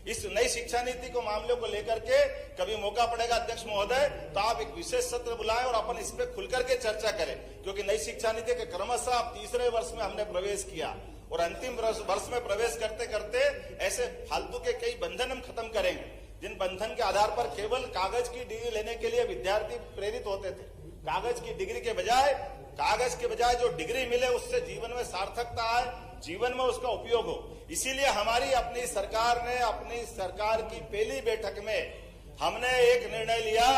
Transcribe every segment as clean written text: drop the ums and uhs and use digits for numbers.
इस नई शिक्षा नीति को मामले को लेकर के कभी मौका पड़ेगा अध्यक्ष महोदय तो आप एक विशेष सत्र बुलाएं और अपन इस पे खुलकर के चर्चा करें, क्योंकि नई शिक्षा नीति के क्रमशः अब तीसरे वर्ष में हमने प्रवेश किया और अंतिम वर्ष में प्रवेश करते करते ऐसे फालतू के कई बंधन हम खत्म करेंगे, जिन बंधन के आधार पर केवल कागज की डिग्री लेने के लिए विद्यार्थी प्रेरित होते थे। कागज की डिग्री के बजाय जो डिग्री मिले उससे जीवन में सार्थकता आए, जीवन में उसका उपयोग हो। इसीलिए हमारी अपनी सरकार की पहली बैठक में हमने एक निर्णय लिया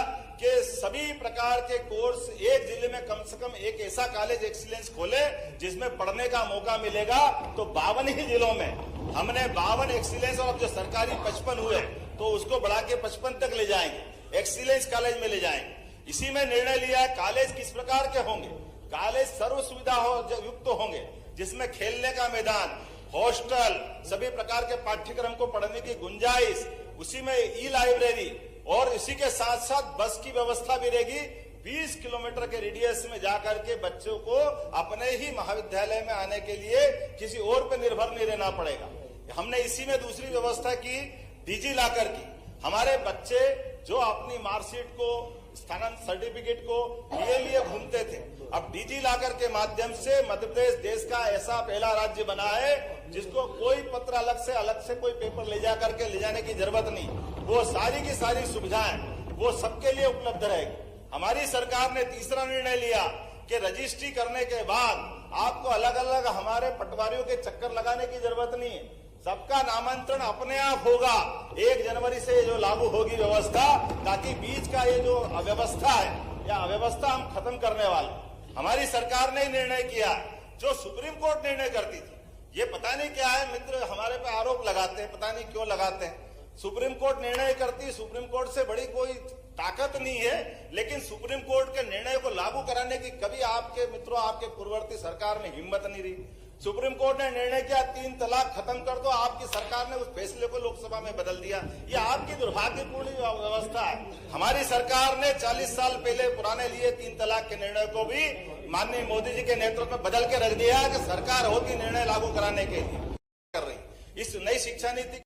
कि सभी प्रकार के कोर्स एक जिले में कम से कम एक ऐसा कॉलेज एक्सीलेंस खोले जिसमें पढ़ने का मौका मिलेगा। तो 52 ही जिलों में हमने 52 एक्सीलेंस और अब जो सरकारी 55 हुए तो उसको बढ़ा के 55 तक ले जाएंगे, एक्सीलेंस कॉलेज में ले जाएंगे। इसी में निर्णय लिया है कॉलेज किस प्रकार के होंगे। कॉलेज सर्व सुविधा युक्त होंगे, जिसमें खेलने का मैदान, हॉस्टल, सभी प्रकार के पाठ्यक्रम को पढ़ने की गुंजाइश, उसी में ई लाइब्रेरी और इसी के साथ साथ बस की व्यवस्था भी रहेगी। 20 किलोमीटर के रेडियस में जाकर के बच्चों को अपने ही महाविद्यालय में आने के लिए किसी और पर निर्भर नहीं रहना पड़ेगा। हमने इसी में दूसरी व्यवस्था की, डिजी लॉकर की। हमारे बच्चे जो अपनी मार्कशीट को, स्थानांतरण सर्टिफिकेट को लिए घूमते थे, अब डिजी लॉकर के माध्यम से मध्य प्रदेश देश का ऐसा पहला राज्य बना है जिसको कोई पत्र अलग से कोई पेपर ले जाने की जरूरत नहीं। वो सारी की सारी सुविधाएं वो सबके लिए उपलब्ध रहेगी। हमारी सरकार ने तीसरा निर्णय लिया कि रजिस्ट्री करने के बाद आपको अलग अलग हमारे पटवारियों के चक्कर लगाने की जरूरत नहीं है, सबका नामांतरण अपने आप होगा। 1 जनवरी से जो लागू होगी व्यवस्था, ताकि बीच का ये जो अव्यवस्था है या अव्यवस्था हम खत्म करने वाले। हमारी सरकार ने निर्णय किया जो सुप्रीम कोर्ट निर्णय करती थी। ये पता नहीं क्या है, मित्र हमारे पे आरोप लगाते हैं, पता नहीं क्यों लगाते हैं। सुप्रीम कोर्ट निर्णय करती, सुप्रीम कोर्ट से बड़ी कोई ताकत नहीं है, लेकिन सुप्रीम कोर्ट के निर्णय को लागू कराने की कभी आपके मित्रों, आपके पूर्ववर्ती सरकार में हिम्मत नहीं रही। सुप्रीम कोर्ट ने निर्णय किया 3 तलाक खत्म कर दो, आपकी सरकार ने उस फैसले को लोकसभा में बदल दिया। ये आपकी दुर्भाग्यपूर्ण व्यवस्था है। हमारी सरकार ने 40 साल पहले पुराने लिए 3 तलाक के निर्णय को भी माननीय मोदी जी के नेतृत्व में बदल के रख दिया कि सरकार होती निर्णय लागू कराने के लिए कर रही। इस नई शिक्षा नीति